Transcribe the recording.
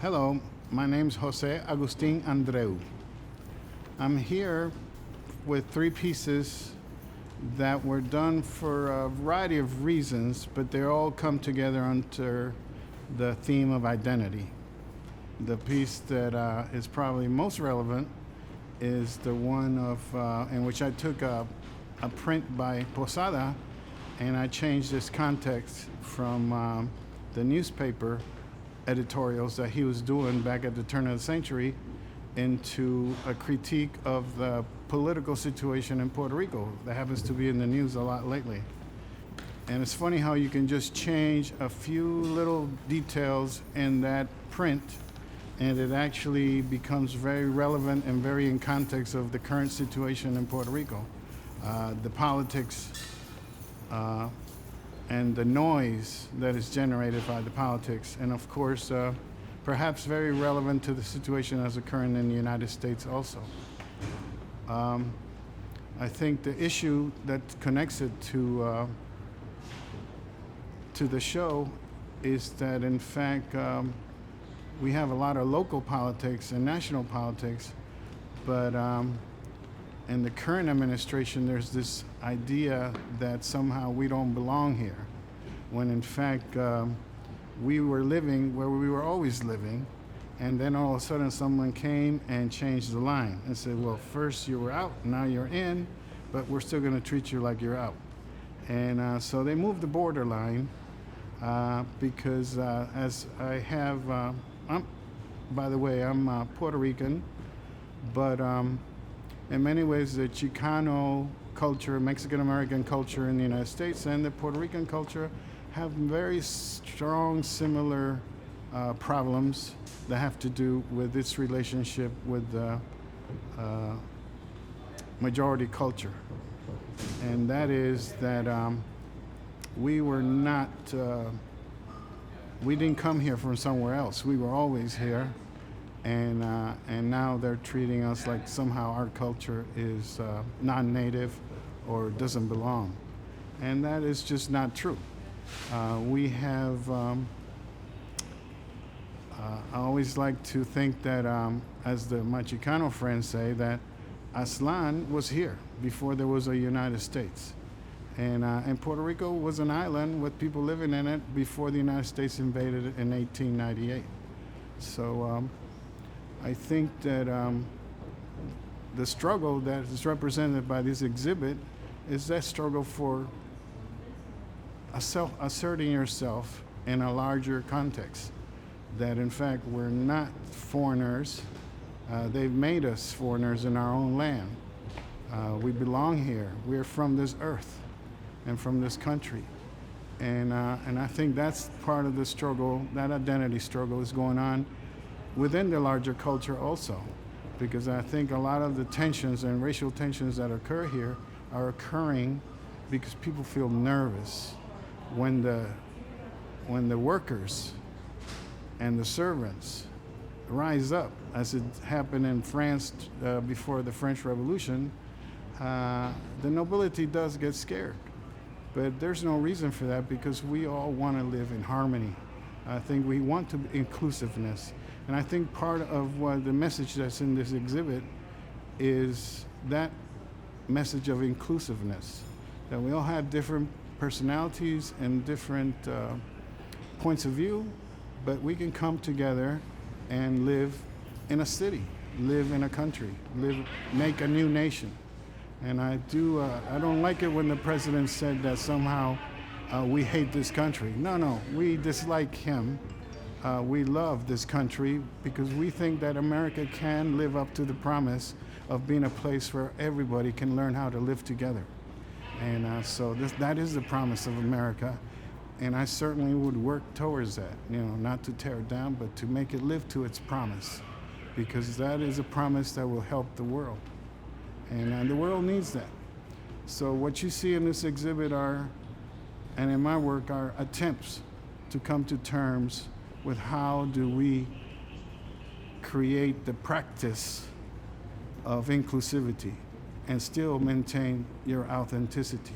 Hello, my name's Jose Agustin Andreu. I'm here with three pieces that were done for a variety of reasons, but they all come together under the theme of identity. The piece that is probably most relevant is the one in which I took a print by Posada and I changed this context from the newspaper editorials that he was doing back at the turn of the century into a critique of the political situation in Puerto Rico that happens to be in the news a lot lately. And it's funny how you can just change a few little details in that print and it actually becomes very relevant and very in context of the current situation in Puerto Rico. The politics and the noise that is generated by the politics, and of course, perhaps very relevant to the situation as occurring in the United States also. I think the issue that connects it to the show is that in fact we have a lot of local politics and national politics, but in the current administration, there's this idea that somehow we don't belong here, when in fact we were living where we were always living, and then all of a sudden someone came and changed the line and said, well, first you were out, now you're in, but we're still going to treat you like you're out. And so they moved the borderline because as I have, by the way, I'm Puerto Rican, but in many ways, the Chicano culture, Mexican-American culture in the United States and the Puerto Rican culture have very strong, similar problems that have to do with its relationship with the majority culture. And that is that we were not, we didn't come here from somewhere else. We were always here. And now they're treating us like somehow our culture is non-native or doesn't belong. And that is just not true. We have, I always like to think that, as my Chicano friends say, that Aztlán was here before there was a United States. And Puerto Rico was an island with people living in it before the United States invaded it in 1898. So I think that the struggle that is represented by this exhibit is that struggle for asserting yourself in a larger context. That in fact we're not foreigners. They've made us foreigners in our own land. We belong here. We're from this earth and from this country. And I think that's part of the struggle, that identity struggle is going on within the larger culture also, because I think a lot of the tensions and racial tensions that occur here are occurring because people feel nervous when the workers and the servants rise up, as it happened in France before the French Revolution. The nobility does get scared, but there's no reason for that because we all want to live in harmony. I think we want inclusiveness. And I think part of what the message that's in this exhibit is that message of inclusiveness, that we all have different personalities and different points of view, but we can come together and live in a city, live in a country, make a new nation. And I don't like it when the president said that somehow we hate this country. No, we dislike him. We love this country because we think that America can live up to the promise of being a place where everybody can learn how to live together. And so that is the promise of America. And I certainly would work towards that, not to tear it down, but to make it live to its promise, because that is a promise that will help the world. And the world needs that. So what you see in this exhibit and in my work, are attempts to come to terms with how do we create the practice of inclusivity and still maintain your authenticity.